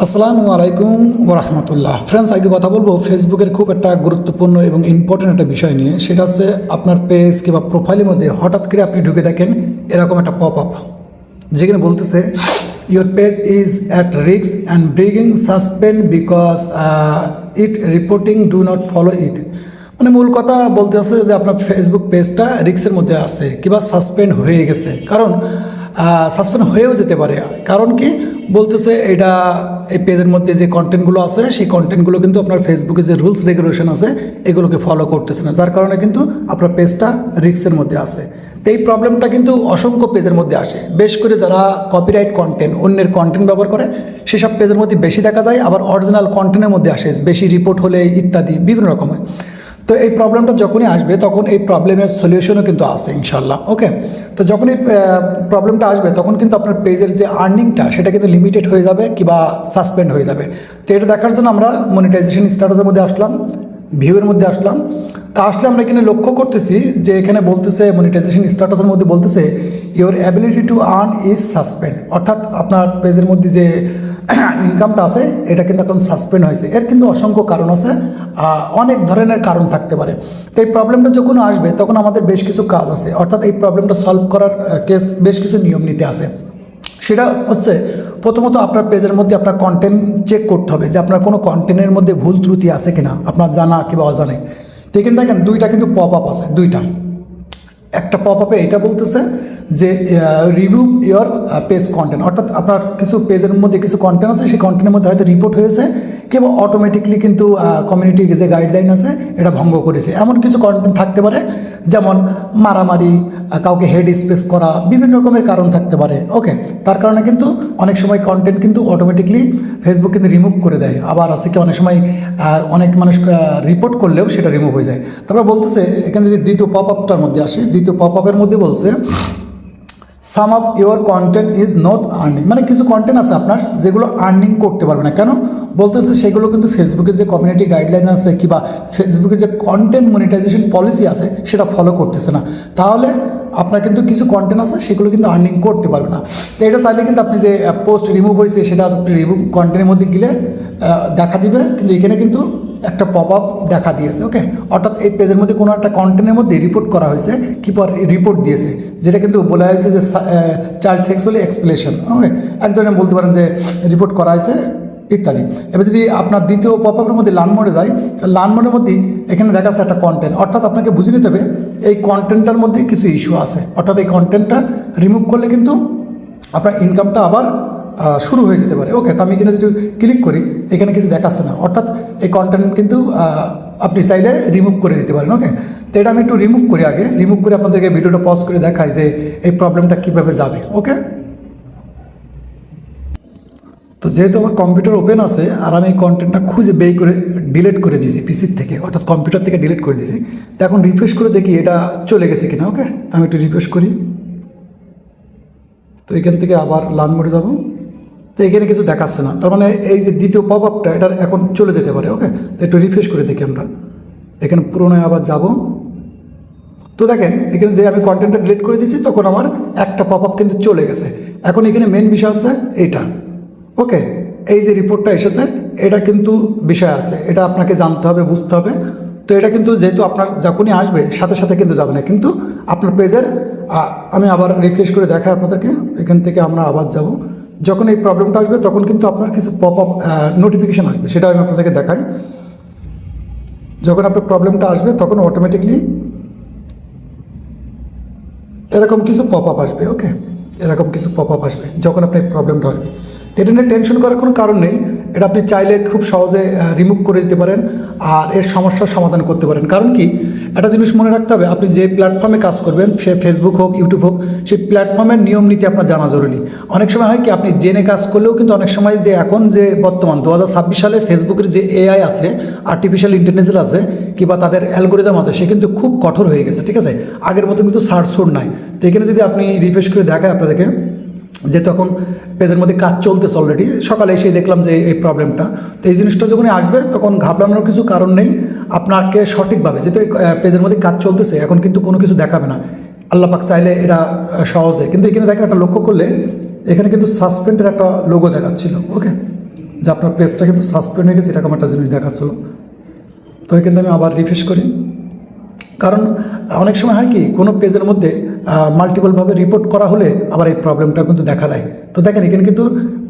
আসসালামু আলাইকুম ওরহমতুল্লাহ। ফ্রেন্ডস, আগে কথা বলবো ফেসবুকের খুব একটা গুরুত্বপূর্ণ এবং ইম্পর্টেন্ট একটা বিষয় নিয়ে। সেটা হচ্ছে আপনার পেজ কিংবা প্রোফাইলের মধ্যে হঠাৎ করে আপনি ঢুকে দেখেন এরকম একটা পপ আপ, যেখানে বলতেছে your page is at risk and bringing suspend because it reporting do not follow it. মানে মূল কথা বলতে আছে যে আপনার ফেসবুক পেজটা রিস্কের মধ্যে আছে কিংবা সাসপেন্ড হয়ে গেছে। কারণ সাসপেন্ড হয়েও যেতে পারে। কারণ কি বলতেছে, এটা এই পেজের মধ্যে যে কন্টেন্টগুলো আছে সেই কন্টেন্টগুলো কিন্তু আপনার ফেসবুকে যে রুলস রেগুলেশন আছে এগুলোকে ফলো করতেছে না, যার কারণে কিন্তু আপনার পেজটা রিস্কের মধ্যে আছে। তো এই প্রবলেমটা কিন্তু অসংখ্য পেজের মধ্যে আসে। বেশ করে যারা কপিরাইট কন্টেন্ট, অন্যের কন্টেন্ট ব্যবহার করে সেসব পেজের মধ্যে বেশি দেখা যায়। আবার অরিজিনাল কন্টেন্টের মধ্যে আসে বেশি রিপোর্ট হলে ইত্যাদি বিভিন্ন রকমের। তো এই প্রবলেমটা যখনই আসবে তখন এই প্রবলেমের সলিউশনও কিন্তু আছে ইনশাল্লাহ। ওকে, তো যখন এই প্রবলেমটা আসবে তখন কিন্তু আপনার পেজের যে আর্নিংটা সেটা কিন্তু লিমিটেড হয়ে যাবে কিংবা সাসপেন্ড হয়ে যাবে। তো এটা দেখার জন্য আমরা মনিটাইজেশন স্ট্যাটাসের মধ্যে আসলাম, ভিউয়ের মধ্যে আসলাম। তা আসলে আমরা এখানে লক্ষ্য করতেছি যে এখানে বলতেছে মনিটাইজেশন স্ট্যাটাসের মধ্যে বলতেছে your ability to earn is suspend, অর্থাৎ আপনার পেজের মধ্যে যে ইনকামটা আছে এটা কিন্তু এখন সাসপেন্ড হয়েছে। এর কিন্তু অসংখ্য কারণ আছে, অনেক ধরনের কারণ থাকতে পারে। তো এই প্রবলেমটা যখন আসবে তখন আমাদের বেশ কিছু কাজ আছে, অর্থাৎ এই প্রবলেমটা সলভ করার বেশ কিছু নিয়ম নীতি আছে। সেটা হচ্ছে প্রথমত আপনার পেজের মধ্যে আপনার কন্টেন্ট চেক করতে হবে যে আপনার কোনো কন্টেন্টের মধ্যে ভুল ত্রুটি আছে কিনা, আপনার জানা কিংবা অজানায়। তো এখানে দেখেন দুইটা কিন্তু পপ আপ আছে, দুইটা। একটা পপ আপে এটা বলতেছে যে রিভিউ ইয়োর পেজ কন্টেন্ট, অর্থাৎ আপনার কিছু পেজের মধ্যে কিছু কন্টেন্ট আছে সেই কন্টেন্টের মধ্যে হয়তো রিপোর্ট হয়েছে কিংবা অটোমেটিকলি কিন্তু কমিউনিটির যে গাইডলাইন আছে এটা ভঙ্গ করেছে, এমন কিছু কন্টেন্ট থাকতে পারে। যেমন মারামারি, কাউকে হেড স্পেস করা, বিভিন্ন রকমের কারণ থাকতে পারে। ওকে, তার কারণে কিন্তু অনেক সময় কন্টেন্ট কিন্তু অটোমেটিকলি ফেসবুক কিন্তু রিমুভ করে দেয়। আবার আছে কি অনেক সময় অনেক মানুষ রিপোর্ট করলেও সেটা রিমুভ হয়ে যায়। তারপর বলতেছে এখানে যদি দ্বিতীয় পপ আপটার মধ্যে আসে, দ্বিতীয় পপ আপের মধ্যে বলছে some of your content is not earning, মানে কিছু কন্টেন্ট আছে আপনার যেগুলো আর্নিং করতে পারবে না। কেন বলতেছে সেগুলো কিন্তু ফেসবুকের যে কমিউনিটি গাইডলাইন আছে কিংবা ফেসবুকের যে কন্টেন্ট মনিটাইজেশন পলিসি আছে সেটা ফলো করতেছে না। তাহলে আপনার কিন্তু কিছু কন্টেন্ট আছে সেগুলো কিন্তু আর্নিং করতে পারবে না। তো এটা চাইলে কিন্তু আপনি যে পোস্ট রিমুভ হয়েছে সেটা আপনি রিমুভ কন্টেন্টের মধ্যে গেলে দেখা দিবে, কিন্তু এখানে কিন্তু একটা পপ আপ দেখা দিয়েছে। ওকে, অর্থাৎ এই পেজের মধ্যে কোনো একটা কন্টেন্টের মধ্যে রিপোর্ট করা হয়েছে, কি পর রিপোর্ট দিয়েছে, যেটা কিন্তু বলা হয়েছে যে চাইল্ড সেক্সুয়ালি এক্সপ্লেশন। ওকে, এক ধরনের বলতে পারেন যে রিপোর্ট করা হয়েছে ইত্যাদি। এবার যদি আপনার দ্বিতীয় পপ আপের মধ্যে লার্ন মোডে যায়, লার্ন মোডের মধ্যে এখানে দেখা যাচ্ছে একটা কন্টেন্ট, অর্থাৎ আপনাকে বুঝে নিতে হবে এই কন্টেন্টটার মধ্যে কিছু ইস্যু আছে। অর্থাৎ এই কন্টেন্টটা রিমুভ করলে কিন্তু আপনার ইনকামটা আবার শুরু হয়ে যেতে পারে। ওকে, তো আমি এখানে যদি ক্লিক করি এখানে কিছু দেখাচ্ছে না, অর্থাৎ এই কন্টেন্ট কিন্তু আপনি চাইলে রিমুভ করে দিতে পারেন। ওকে, তো এটা আমি একটু রিমুভ করি, আগে রিমুভ করে আপনাদেরকে ভিডিওটা পজ করে দেখাই যে এই প্রবলেমটা কীভাবে যাবে। ওকে, তো যেহেতু আমার কম্পিউটার ওপেন আছে আর আমি এই কন্টেন্টটা খুঁজে বের করে ডিলিট করে দিয়েছি পিসির থেকে, অর্থাৎ কম্পিউটার থেকে ডিলিট করে দিয়েছি। তো এখন রিফ্রেশ করে দেখি এটা চলে গেছে কিনা। ওকে, তো আমি একটু রিফ্রেশ করি। তো এখান থেকে আবার লার্ন মোডে যাব, তো এখানে কিছু দেখাচ্ছে না, তার মানে এই যে দ্বিতীয় পপ আপটা এটা এখন চলে যেতে পারে। ওকে, তো একটু রিফ্রেশ করে দেখি আমরা, এখানে পুরোনো আবার যাব। তো দেখেন এখানে যে আমি কন্টেন্টটা ডিলিট করে দিয়েছি তখন আমার একটা পপ আপ কিন্তু চলে গেছে। এখন এখানে মেন বিষয় হচ্ছে এইটা। ওকে, এই যে রিপোর্টটা এসেছে এটা কিন্তু বিষয় আছে, এটা আপনাকে জানতে হবে, বুঝতে হবে। তো এটা কিন্তু যেহেতু আপনার যখনই আসবে সাথে সাথে কিন্তু যাবে না, কিন্তু আপনার পেজের আমি আবার রিফ্রেশ করে দেখাই আপনাদেরকে। এখান থেকে আমরা আবার যাব, যখন এই প্রবলেমটা আসবে তখন কিন্তু আপনার কিছু পপ আপ নোটিফিকেশান আসবে, সেটা আমি আপনাদেরকে দেখাই। যখন আপনার প্রবলেমটা আসবে তখন অটোমেটিকলি এরকম কিছু পপ আপ আসবে। ওকে, এরকম কিছু পপ আপ আসবে যখন আপনার প্রবলেমটা আসবে। তো এটা নিয়ে টেনশন করার কোনো কারণ নেই, এটা আপনি চাইলে খুব সহজে রিমুভ করে দিতে পারেন আর এর সমস্যার সমাধান করতে পারেন। কারণ কি, একটা জিনিস মনে রাখতে হবে, আপনি যে প্ল্যাটফর্মে কাজ করবেন, সে ফেসবুক হোক ইউটিউব হোক, সেই প্ল্যাটফর্মের নিয়ম নীতি আপনার জানা জরুরি। অনেক সময় হয় কি আপনি জেনে কাজ করলেও কিন্তু অনেক সময় যে এখন যে বর্তমান 2026 সালে ফেসবুকের যে এআই আছে, আর্টিফিশিয়াল ইন্টেলিজেন্স আছে কিংবা তাদের অ্যালগোরিদম আছে, সে কিন্তু খুব কঠোর হয়ে গেছে। ঠিক আছে, আগের মতো কিন্তু সার্চফোর নাই। তো এখানে যদি আপনি রিফ্রেশ করে দেখায় আপনাদেরকে যে তখন পেজের মধ্যে কাজ চলতেছে অলরেডি, সকালে এসে দেখলাম যে এই প্রবলেমটা। তো এই জিনিসটা যখনই আসবে তখন ঘাবড়ানোর কিছু কারণ নেই, আপনাকে সঠিকভাবে যেহেতু পেজের মধ্যে কাজ চলতেছে এখন কিন্তু কোনো কিছু দেখাবে না। আল্লাহ পাক চাইলে এটা সহজে, কিন্তু এখানে দেখেন একটা লক্ষ্য করলে এখানে কিন্তু সাসপেন্ডের একটা লোগো দেখাচ্ছিল। ওকে, যে আপনার পেজটা কিন্তু সাসপেন্ড হয়ে গেছে, এরকম একটা জিনিস দেখাচ্ছিল। তো কিন্তু আমি আবার রিফ্রেশ করি, কারণ অনেক সময় হয় কি কোনো পেজের মধ্যে মাল্টিপলভাবে রিপোর্ট করা হলে আবার এই প্রবলেমটা কিন্তু দেখা দেয়। তো দেখেন এখানে কিন্তু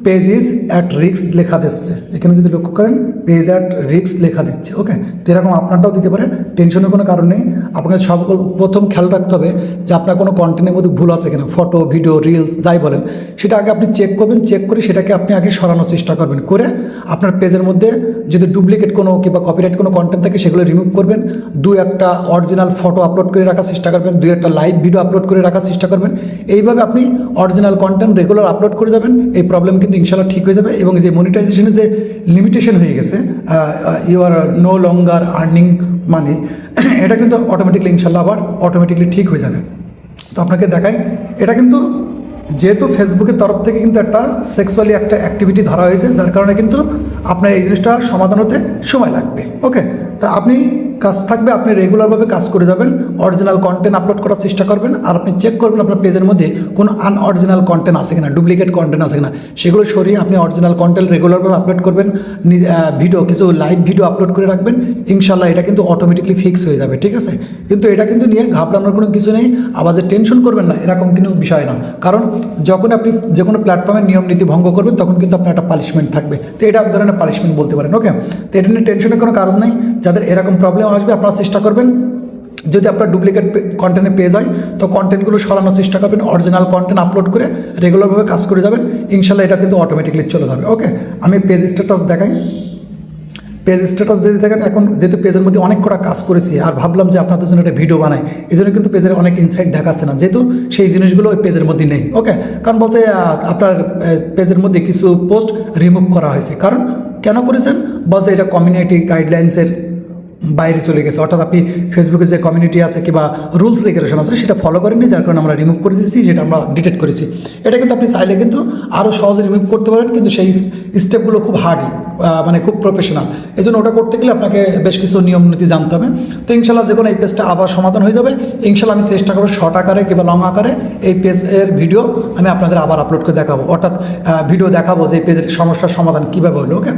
পেজ ইজ অ্যাট রিস্ক লেখা দিচ্ছে, এখানে যদি লক্ষ্য করেন পেজ অ্যাট রিস্ক লেখা দিচ্ছে। ওকে, তো এরকম আপনারটাও দিতে পারে, টেনশনের কোনো কারণ নেই। আপনাকে সব প্রথম খেয়াল রাখতে হবে যে আপনার কোনো কন্টেন্টের মধ্যে ভুল আছে কিনা, ফটো, ভিডিও, রিলস যাই বলেন সেটা আগে আপনি চেক করবেন, চেক করে সেটাকে আপনি আগে সরানোর চেষ্টা করবেন, করে আপনার পেজের মধ্যে যদি ডুপ্লিকেট কোনো কিংবা কপিরাইট কোনো কন্টেন্ট থাকে সেগুলো রিমুভ করবেন, দু একটা অরিজিনাল ফটো আপলোড করে রাখার চেষ্টা করবেন, দু একটা লাইভ ভিডিও আপলোড করে রাখার চেষ্টা করবেন। এইভাবে আপনি অরিজিনাল কন্টেন্ট রেগুলার আপলোড করে যাবেন, এই প্রবলেম কিন্তু ইনশাল্লাহ ঠিক হয়ে যাবে। এবং যে মনিটাইজেশনে যে লিমিটেশন হয়ে গেছে, you are no longer earning money, এটা কিন্তু অটোমেটিকলি ইনশাল্লাহ আবার অটোমেটিকলি ঠিক হয়ে যাবে। তো আপনাকে দেখাই, এটা কিন্তু যেহেতু ফেসবুকের তরফ থেকে কিন্তু একটা সেক্সুয়ালি একটা অ্যাক্টিভিটি ধরা হয়েছে, যার কারণে কিন্তু আপনার এই জিনিসটা সমাধান হতে সময় লাগবে। ওকে, তা আপনি কাজ থাকবে, আপনি রেগুলারভাবে কাজ করে যাবেন, অরিজিনাল কন্টেন্ট আপলোড করার চেষ্টা করবেন, আর আপনি চেক করবেন আপনার পেজের মধ্যে কোনো আনঅরিজিনাল কন্টেন্ট আছে কিনা, ডুপ্লিকেট কন্টেন্ট আছে কিনা, সেগুলো সরিয়ে আপনি অরিজিনাল কন্টেন্ট রেগুলারভাবে আপলোড করবেন, ভিডিও কিছু লাইভ ভিডিও আপলোড করে রাখবেন, ইনশাল্লাহ এটা কিন্তু অটোমেটিকলি ফিক্স হয়ে যাবে। ঠিক আছে, কিন্তু এটা কিন্তু নিয়ে ঘাবড়ানোর কোনো কিছু নেই, আবার যে টেনশন করবেন না এরকম কোনো বিষয় না, কারণ যখন আপনি যে কোনো প্ল্যাটফর্মের নিয়ম নীতি ভঙ্গ করবেন তখন কিন্তু আপনার একটা পানিশমেন্ট থাকবে। তো এটা এক ধরনের পানিশমেন্ট বলতে পারেন। ওকে, তো এটা নিয়ে টেনশনের কোনো কারণ নেই। যাদের এরকম প্রবলেম আসবে আপনারা চেষ্টা করবেন, যদি আপনার ডুপ্লিকেট কন্টেন্টে পেজ হয় তো কন্টেন্টগুলো সরানোর চেষ্টা করবেন, অরিজিনাল কন্টেন্ট আপলোড করে রেগুলারভাবে কাজ করে যাবেন, ইনশাল্লাহ এটা কিন্তু অটোমেটিকলি চলে যাবে। ওকে, আমি পেজ স্ট্যাটাস দেখাই, পেজ স্ট্যাটাস দিতে থাকেন। এখন যেহেতু পেজের মধ্যে অনেক কটা কাজ করেছি আর ভাবলাম যে আপনাদের জন্য একটা ভিডিও বানাই, এই জন্য কিন্তু পেজের অনেক ইনসাইট দেখাচ্ছে না, যেহেতু সেই জিনিসগুলো ওই পেজের মধ্যে নেই। ওকে, কারণ বলছে আপনার পেজের মধ্যে কিছু পোস্ট রিমুভ করা হয়েছে, কারণ কেন করেছেন বলছে এটা কমিউনিটি গাইডলাইন্সের বাইরে চলে গেছে, অর্থাৎ আপনি ফেসবুকে যে কমিউনিটি আছে কিংবা রুলস রেগুলেশন আছে সেটা ফলো করেননি, যার কারণে আমরা রিমুভ করে দিচ্ছি, যেটা আমরা ডিটেক্ট করেছি। এটা কিন্তু আপনি চাইলে কিন্তু আরও সহজে রিমুভ করতে পারেন, কিন্তু সেই স্টেপগুলো খুব হার্ডই, মানে খুব প্রফেশনাল, এই জন্য ওটা করতে গেলে আপনাকে বেশ কিছু নিয়ম নীতি জানতে হবে। তো ইনশাল্লাহ যে কোনো এই পেজটা আবার সমাধান হয়ে যাবে ইনশাল্লাহ। আমি চেষ্টা করবো শর্ট আকারে কিংবা লং আকারে এই পেজের ভিডিও আমি আপনাদের আবার আপলোড করে দেখাবো, অর্থাৎ ভিডিও দেখাবো যে এই পেজের সমস্যার সমাধান কীভাবে হলো। ওকে,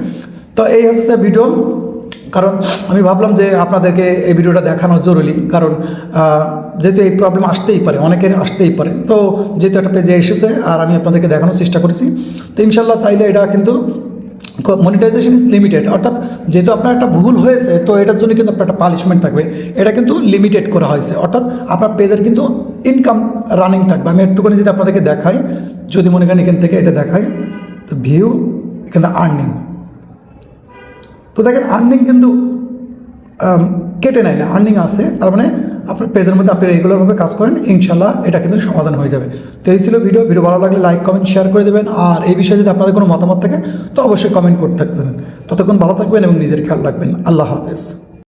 তো এই হচ্ছে ভিডিও, কারণ আমি ভাবলাম যে আপনাদেরকে এই ভিডিওটা দেখানো জরুরি, কারণ যেহেতু এই প্রবলেম আসতেই পারে, অনেকের আসতেই পারে, তো যেহেতু একটা পেজে এসেছে আর আমি আপনাদেরকে দেখানোর চেষ্টা করেছি, তো ইনশাল্লাহ চাইলে এটা কিন্তু মনিটাইজেশন ইজ লিমিটেড, অর্থাৎ যেহেতু আপনার একটা ভুল হয়েছে তো এটার জন্য কিন্তু আপনার একটা পানিশমেন্ট থাকবে, এটা কিন্তু লিমিটেড করা হয়েছে, অর্থাৎ আপনার পেজের কিন্তু ইনকাম রানিং থাকবে। আমি একটুখানি যদি আপনাদেরকে দেখাই, যদি মনে করেন এখান থেকে এটা দেখাই, তো ভিউ এখানে আর্নিং, তো দেখেন আর্নিং কিন্তু কেটে নেয় না, আর্নিং আছে, তার মানে আপনার পেজের মধ্যে আপনি রেগুলারভাবে কাজ করেন, ইনশাল্লাহ এটা কিন্তু সমাধান হয়ে যাবে। তো এই ছিল ভিডিও ভালো লাগলে লাইক কমেন্ট শেয়ার করে দেবেন, আর এই বিষয়ে যদি আপনাদের কোনো মতামত থাকে তো অবশ্যই কমেন্ট করতে থাকবেন। ততক্ষণ ভালো থাকবেন এবং নিজের খেয়াল রাখবেন। আল্লাহ হাফেজ।